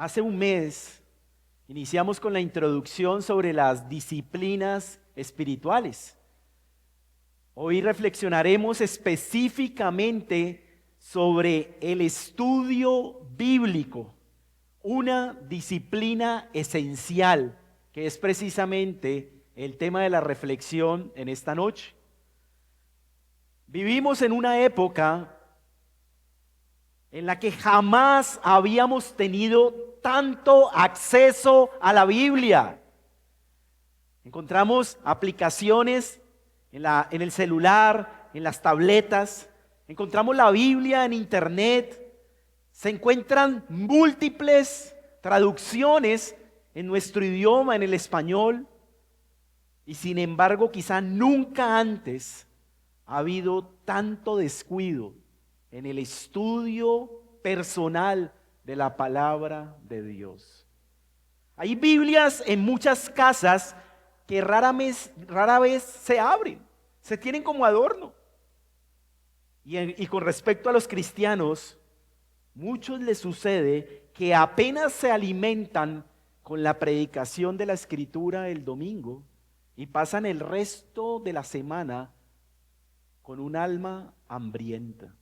Hace un mes iniciamos con la introducción sobre las disciplinas espirituales. Hoy reflexionaremos específicamente sobre el estudio bíblico, una disciplina esencial, que es precisamente el tema de la reflexión en esta noche. Vivimos en una época en la que jamás habíamos tenido tanto acceso a la Biblia. Encontramos aplicaciones en el celular, en las tabletas, encontramos la Biblia en internet, se encuentran múltiples traducciones en nuestro idioma, en el español, y sin embargo quizá nunca antes ha habido tanto descuido en el estudio personal de la palabra de Dios. Hay Biblias en muchas casas que rara vez se abren, se tienen como adorno. Y con respecto a los cristianos, muchos les sucede que apenas se alimentan con la predicación de la Escritura el domingo y pasan el resto de la semana con un alma hambrienta.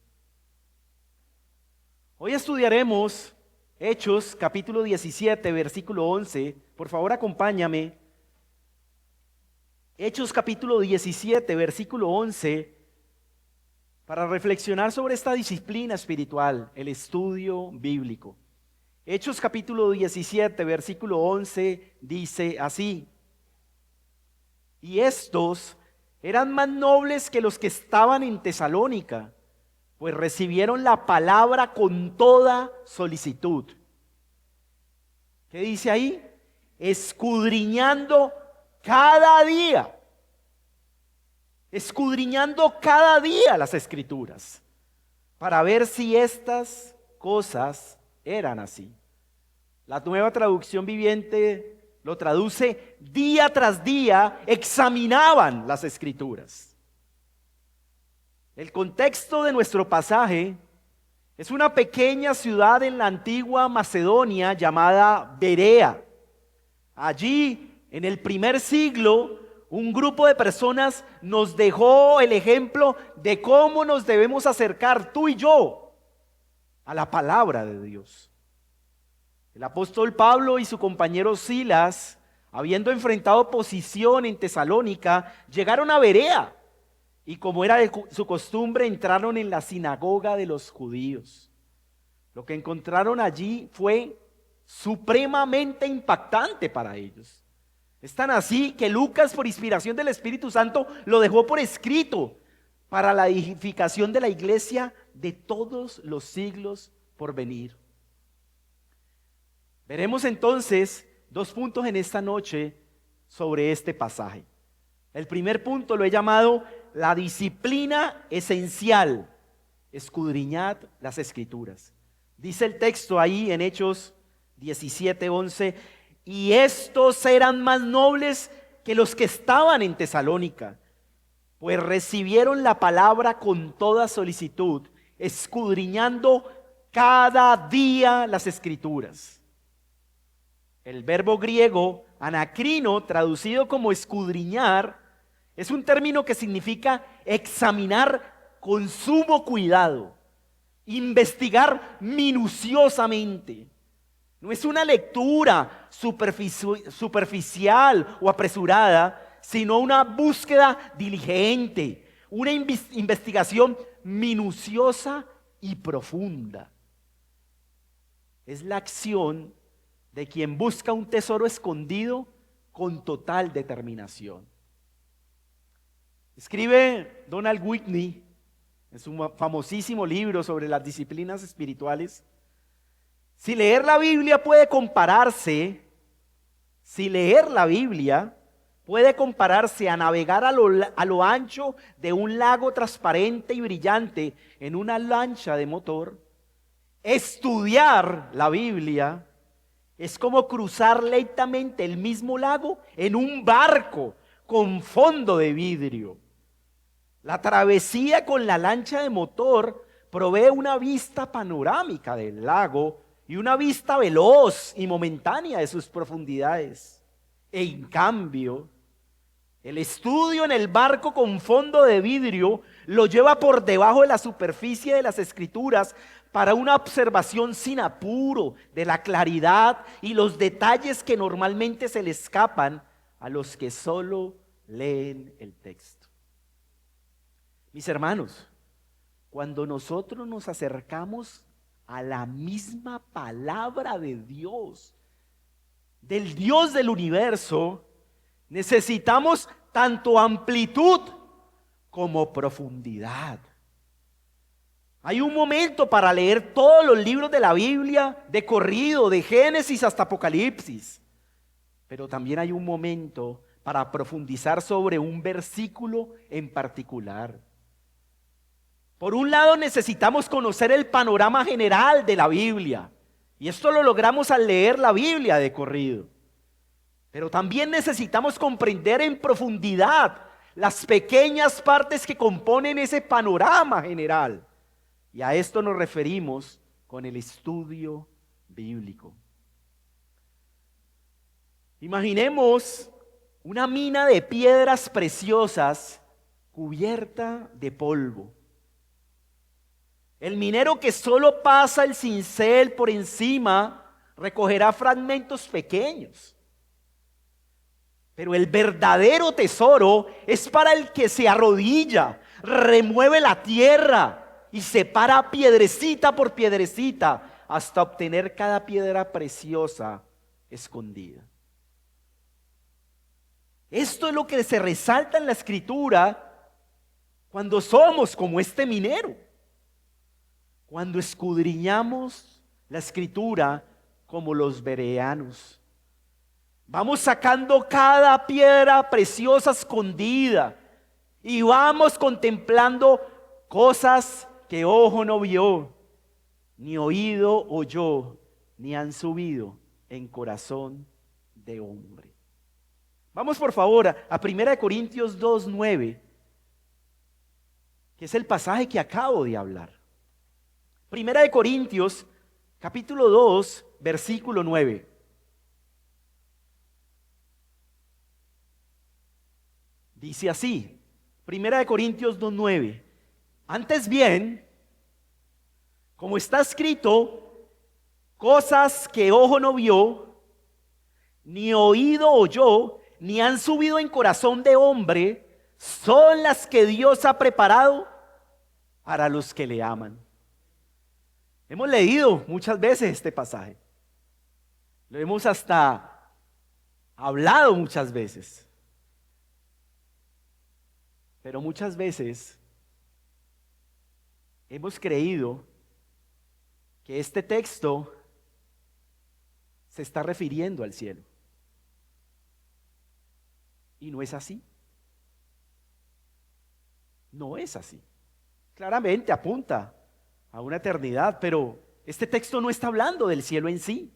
Hoy estudiaremos Hechos capítulo 17, versículo 11. Por favor, acompáñame. Hechos capítulo 17, versículo 11, para reflexionar sobre esta disciplina espiritual, el estudio bíblico. Hechos capítulo 17, versículo 11, dice así: y estos eran más nobles que los que estaban en Tesalónica, pues recibieron la palabra con toda solicitud. ¿Qué dice ahí? Escudriñando cada día las Escrituras, para ver si estas cosas eran así. La Nueva Traducción Viviente lo traduce: día tras día examinaban las Escrituras. El contexto de nuestro pasaje es una pequeña ciudad en la antigua Macedonia llamada Berea. Allí, en el primer siglo, un grupo de personas nos dejó el ejemplo de cómo nos debemos acercar tú y yo a la palabra de Dios. El apóstol Pablo y su compañero Silas, habiendo enfrentado oposición en Tesalónica, llegaron a Berea. Y como era de su costumbre, entraron en la sinagoga de los judíos. Lo que encontraron allí fue supremamente impactante para ellos. Es tan así que Lucas, por inspiración del Espíritu Santo, lo dejó por escrito para la edificación de la iglesia de todos los siglos por venir. Veremos entonces 2 puntos en esta noche sobre este pasaje. El primer punto lo he llamado la disciplina esencial: escudriñad las Escrituras. Dice el texto ahí en Hechos 17:11: y estos eran más nobles que los que estaban en Tesalónica, pues recibieron la palabra con toda solicitud, escudriñando cada día las Escrituras. El verbo griego anacrino, traducido como escudriñar, es un término que significa examinar con sumo cuidado, investigar minuciosamente. No es una lectura superficial o apresurada, sino una búsqueda diligente, una investigación minuciosa y profunda. Es la acción de quien busca un tesoro escondido con total determinación. Escribe Donald Whitney en su famosísimo libro sobre las disciplinas espirituales: si leer la Biblia puede compararse a navegar a lo ancho de un lago transparente y brillante en una lancha de motor, estudiar la Biblia es como cruzar lentamente el mismo lago en un barco con fondo de vidrio. La travesía con la lancha de motor provee una vista panorámica del lago y y una vista veloz y momentánea de sus profundidades. En cambio, el estudio en el barco con fondo de vidrio lo lleva por debajo de la superficie de las Escrituras para una observación sin apuro de la claridad y los detalles que normalmente se le escapan a los que solo leen el texto. Mis hermanos, cuando nosotros nos acercamos a la misma palabra de Dios, del Dios del universo, necesitamos tanto amplitud como profundidad. Hay un momento para leer todos los libros de la Biblia de corrido, de Génesis hasta Apocalipsis. Pero también hay un momento para profundizar sobre un versículo en particular. Por un lado, necesitamos conocer el panorama general de la Biblia. Y esto lo logramos al leer la Biblia de corrido. Pero también necesitamos comprender en profundidad las pequeñas partes que componen ese panorama general. Y a esto nos referimos con el estudio bíblico. Imaginemos una mina de piedras preciosas cubierta de polvo. El minero que solo pasa el cincel por encima recogerá fragmentos pequeños. Pero el verdadero tesoro es para el que se arrodilla, remueve la tierra y separa piedrecita por piedrecita hasta obtener cada piedra preciosa escondida. Esto es lo que se resalta en la Escritura cuando somos como este minero. Cuando escudriñamos la Escritura como los bereanos. Vamos sacando cada piedra preciosa escondida y vamos contemplando cosas que ojo no vio, ni oído oyó, ni han subido en corazón de hombre. Vamos por favor a 1 Corintios 2:9, que es el pasaje que acabo de hablar. 1 Corintios capítulo 2, versículo 9. Dice así, 1 Corintios 2:9. Antes bien, como está escrito, cosas que ojo no vio, ni oído oyó, ni han subido en corazón de hombre, son las que Dios ha preparado para los que le aman. Hemos leído muchas veces este pasaje. Lo hemos hasta hablado muchas veces. Pero muchas veces hemos creído que este texto se está refiriendo al cielo. Y no es así. No es así. Claramente apunta a una eternidad, pero este texto no está hablando del cielo en sí.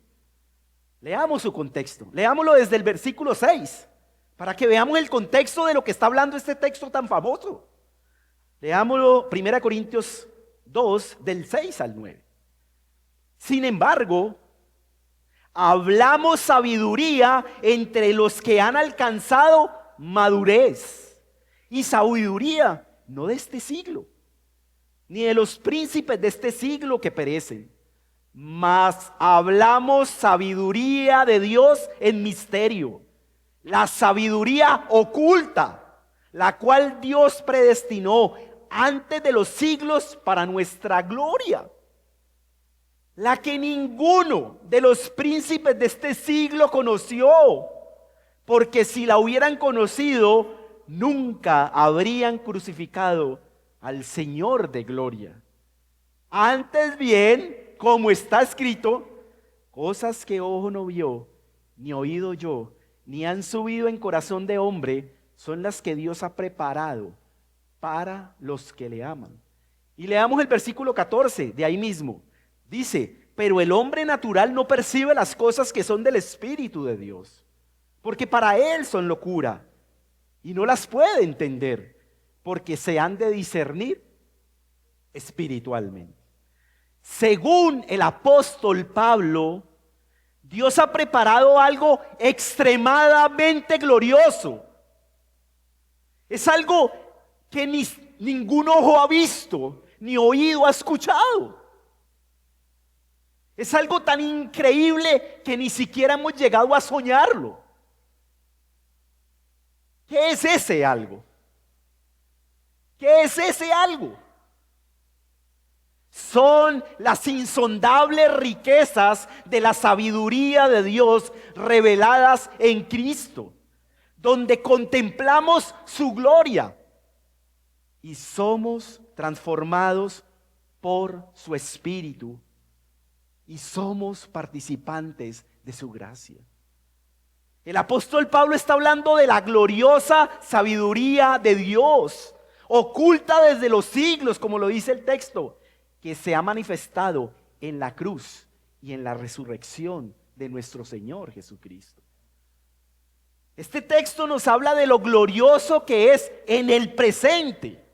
Leamos su contexto. Leámoslo desde el versículo 6, para que veamos el contexto de lo que está hablando este texto tan famoso. Leámoslo 1 Corintios 2, del 6 al 9. Sin embargo, hablamos sabiduría entre los que han alcanzado madurez, y sabiduría no de este siglo, ni de los príncipes de este siglo que perecen, mas hablamos sabiduría de Dios en misterio, la sabiduría oculta, la cual Dios predestinó antes de los siglos para nuestra gloria, la que ninguno de los príncipes de este siglo conoció, porque si la hubieran conocido, nunca habrían crucificado al Señor de gloria. Antes bien, como está escrito, cosas que ojo no vio, ni oído yo, ni han subido en corazón de hombre, son las que Dios ha preparado para los que le aman. Y leamos el versículo 14 de ahí mismo. Dice, pero el hombre natural no percibe las cosas que son del Espíritu de Dios, porque para él son locura, y no las puede entender, porque se han de discernir espiritualmente. Según el apóstol Pablo, Dios ha preparado algo extremadamente glorioso. Es algo que ningún ojo ha visto, ni oído ha escuchado. Es algo tan increíble que ni siquiera hemos llegado a soñarlo. ¿Qué es ese algo? ¿Qué es ese algo? Son las insondables riquezas de la sabiduría de Dios reveladas en Cristo, donde contemplamos su gloria y somos transformados por su Espíritu y somos participantes de su gracia. El apóstol Pablo está hablando de la gloriosa sabiduría de Dios, oculta desde los siglos, como lo dice el texto, que se ha manifestado en la cruz y en la resurrección de nuestro Señor Jesucristo. Este texto nos habla de lo glorioso que es en el presente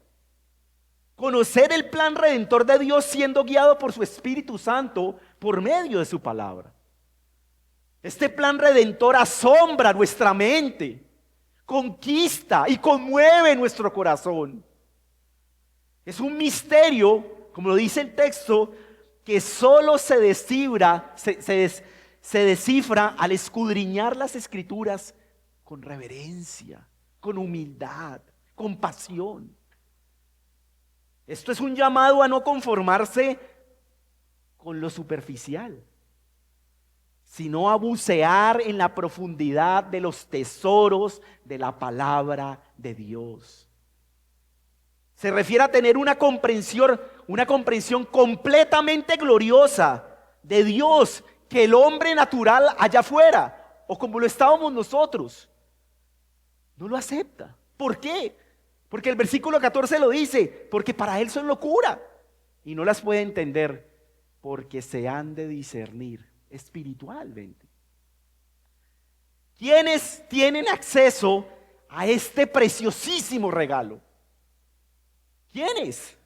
conocer el plan redentor de Dios siendo guiado por su Espíritu Santo por medio de su palabra. Este plan redentor asombra nuestra mente, conquista y conmueve nuestro corazón. Es un misterio, como lo dice el texto, que solo se descifra al escudriñar las Escrituras con reverencia, con humildad, con pasión. Esto es un llamado a no conformarse con lo superficial, sino a bucear en la profundidad de los tesoros de la palabra de Dios. Se refiere a tener una comprensión completamente gloriosa de Dios que el hombre natural allá afuera, o como lo estábamos nosotros, no lo acepta. ¿Por qué? Porque el versículo 14 lo dice, porque para él son locura y no las puede entender porque se han de discernir espiritualmente. ¿Quiénes tienen acceso a este preciosísimo regalo? ¿Quiénes?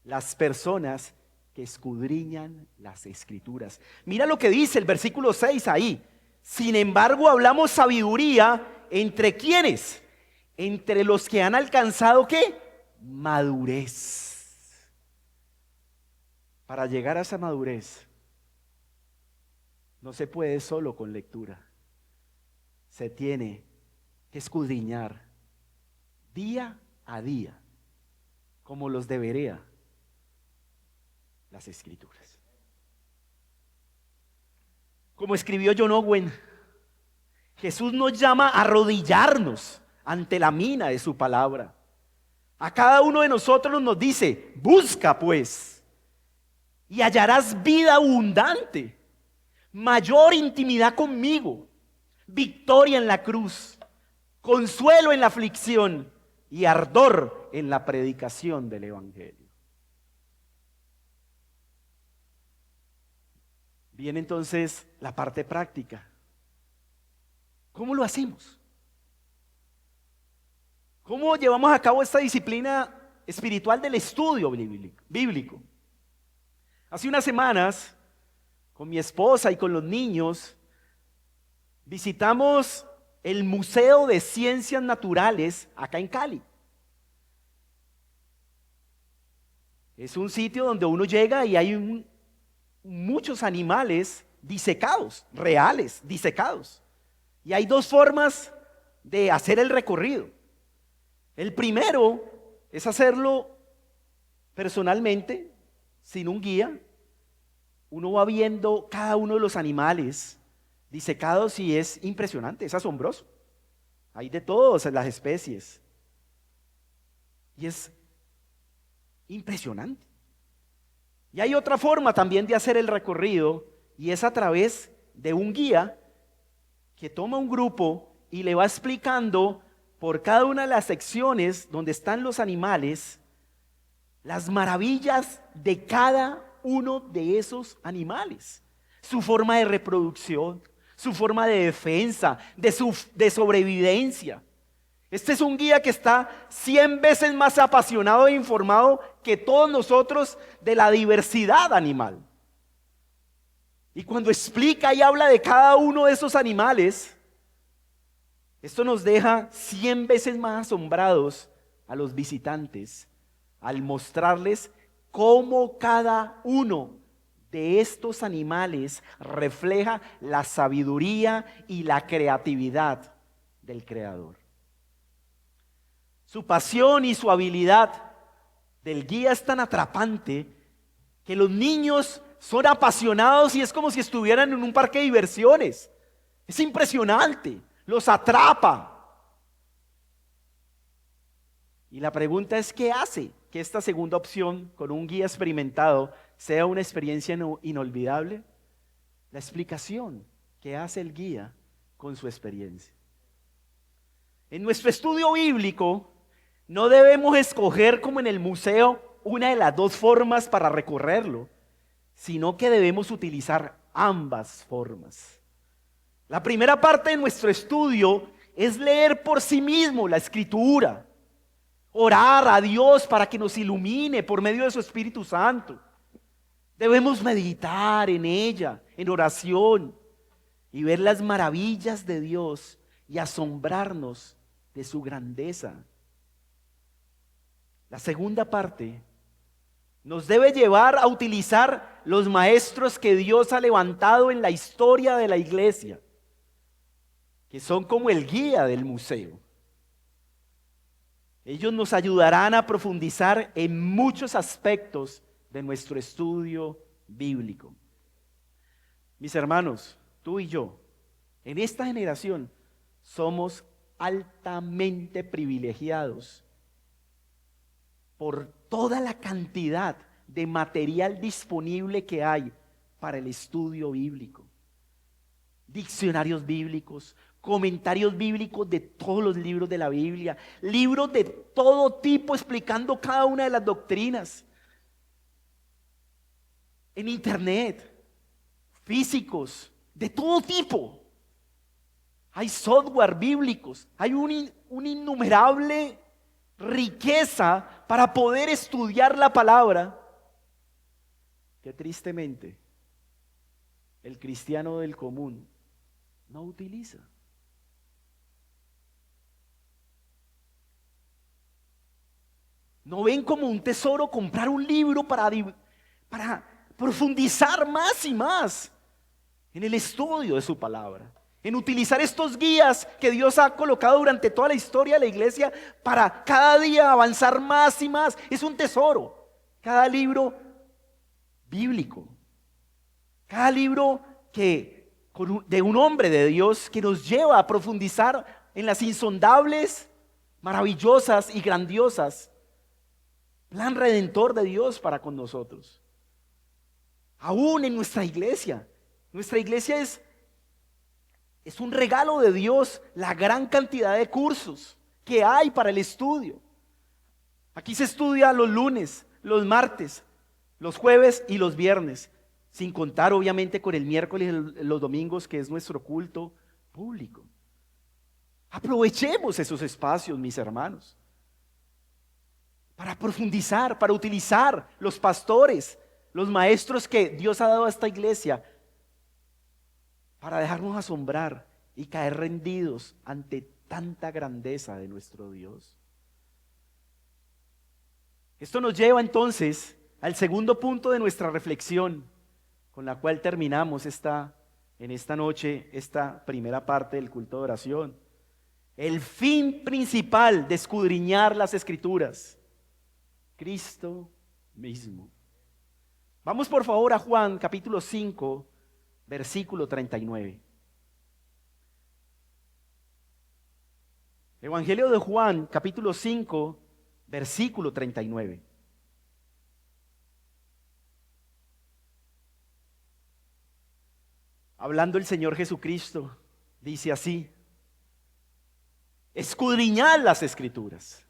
Las personas que escudriñan las Escrituras. Mira lo que dice el versículo 6 ahí. Sin embargo, hablamos sabiduría entre ¿quiénes? Entre los que han alcanzado ¿qué? Madurez. Para llegar a esa madurez no se puede solo con lectura. Se tiene que escudriñar día a día, como los de Berea, las Escrituras. Como escribió John Owen, Jesús nos llama a arrodillarnos ante la mina de su palabra. A cada uno de nosotros nos dice: busca pues, y hallarás vida abundante, mayor intimidad conmigo, victoria en la cruz, consuelo en la aflicción y ardor en la predicación del Evangelio. Viene entonces la parte práctica. ¿Cómo lo hacemos? ¿Cómo llevamos a cabo esta disciplina espiritual del estudio bíblico? Hace unas semanas, con mi esposa y con los niños, visitamos el Museo de Ciencias Naturales acá en Cali. Es un sitio donde uno llega y hay muchos animales disecados, reales, disecados. Y hay dos formas de hacer el recorrido. El primero es hacerlo personalmente, sin un guía. Uno va viendo cada uno de los animales disecados y es impresionante, es asombroso. Hay de todas las especies. Y es impresionante. Y hay otra forma también de hacer el recorrido, y es a través de un guía que toma un grupo y le va explicando por cada una de las secciones donde están los animales las maravillas de cada uno de esos animales, su forma de reproducción, su forma de defensa, de sobrevivencia. Este es un guía que está 100 veces más apasionado e informado que todos nosotros de la diversidad animal. Y cuando explica y habla de cada uno de esos animales, esto nos deja 100 veces más asombrados a los visitantes al mostrarles cómo cada uno de estos animales refleja la sabiduría y la creatividad del Creador. Su pasión y su habilidad del guía es tan atrapante que los niños son apasionados y es como si estuvieran en un parque de diversiones. Es impresionante, los atrapa. Y la pregunta es, ¿qué hace que esta segunda opción con un guía experimentado sea una experiencia inolvidable? La explicación que hace el guía con su experiencia. En nuestro estudio bíblico no debemos escoger como en el museo una de las dos formas para recorrerlo, sino que debemos utilizar ambas formas. La primera parte de nuestro estudio es leer por sí mismo la Escritura, orar a Dios para que nos ilumine por medio de su Espíritu Santo. Debemos meditar en ella, en oración, y ver las maravillas de Dios y asombrarnos de su grandeza. La segunda parte nos debe llevar a utilizar los maestros que Dios ha levantado en la historia de la iglesia, que son como el guía del museo. Ellos nos ayudarán a profundizar en muchos aspectos de nuestro estudio bíblico. Mis hermanos, tú y yo, en esta generación, somos altamente privilegiados por toda la cantidad de material disponible que hay para el estudio bíblico. Diccionarios bíblicos, comentarios bíblicos de todos los libros de la Biblia, libros de todo tipo explicando cada una de las doctrinas. En internet, físicos, de todo tipo. Hay software bíblicos, hay un innumerable riqueza para poder estudiar la palabra que tristemente el cristiano del común no utiliza. ¿No ven como un tesoro comprar un libro para profundizar más y más en el estudio de su palabra? En utilizar estos guías que Dios ha colocado durante toda la historia de la iglesia para cada día avanzar más y más. Es un tesoro. Cada libro bíblico, cada libro de un hombre de Dios que nos lleva a profundizar en las insondables, maravillosas y grandiosas plan redentor de Dios para con nosotros. Aún en nuestra iglesia es un regalo de Dios la gran cantidad de cursos que hay para el estudio. Aquí se estudia los lunes, los martes, los jueves y los viernes, sin contar obviamente con el miércoles y los domingos, que es nuestro culto público. Aprovechemos esos espacios, mis hermanos, para profundizar, para utilizar los pastores, los maestros que Dios ha dado a esta iglesia, para dejarnos asombrar y caer rendidos ante tanta grandeza de nuestro Dios. Esto nos lleva entonces al segundo punto de nuestra reflexión, con la cual terminamos en esta noche esta primera parte del culto de oración. El fin principal de escudriñar las Escrituras: Cristo mismo. Vamos por favor a Juan capítulo 5, versículo 39. Evangelio de Juan, capítulo 5, versículo 39. Hablando el Señor Jesucristo, dice así: escudriñad las Escrituras.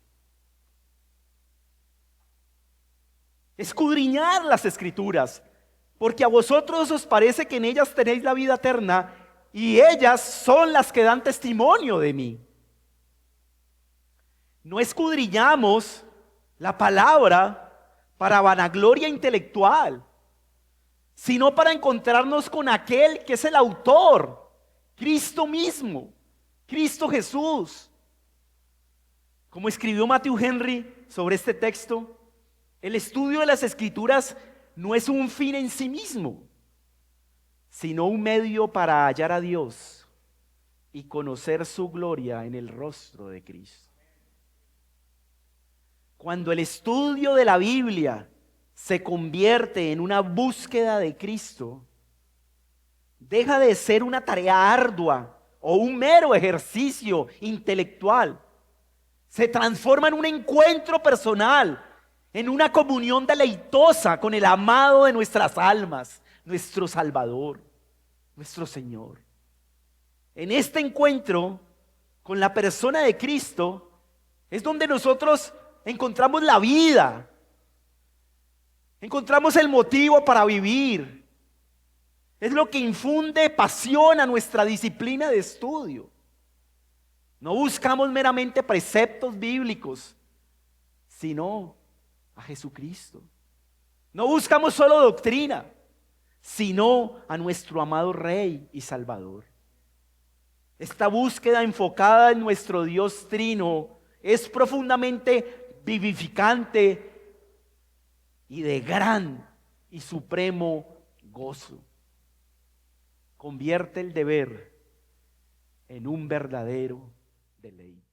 Escudriñad las Escrituras, porque a vosotros os parece que en ellas tenéis la vida eterna, y ellas son las que dan testimonio de mí. No escudriñamos la palabra para vanagloria intelectual, sino para encontrarnos con aquel que es el autor, Cristo mismo, Cristo Jesús. Como escribió Matthew Henry sobre este texto, el estudio de las Escrituras no es un fin en sí mismo, sino un medio para hallar a Dios y conocer su gloria en el rostro de Cristo. Cuando el estudio de la Biblia se convierte en una búsqueda de Cristo, deja de ser una tarea ardua o un mero ejercicio intelectual. Se transforma en un encuentro personal, en una comunión deleitosa con el amado de nuestras almas, nuestro Salvador, nuestro Señor. En este encuentro con la persona de Cristo es donde nosotros encontramos la vida, encontramos el motivo para vivir. Es lo que infunde pasión a nuestra disciplina de estudio. No buscamos meramente preceptos bíblicos, sino a Jesucristo. No buscamos solo doctrina, sino a nuestro amado Rey y Salvador. Esta búsqueda enfocada en nuestro Dios Trino es profundamente vivificante y de gran y supremo gozo. Convierte el deber en un verdadero deleite.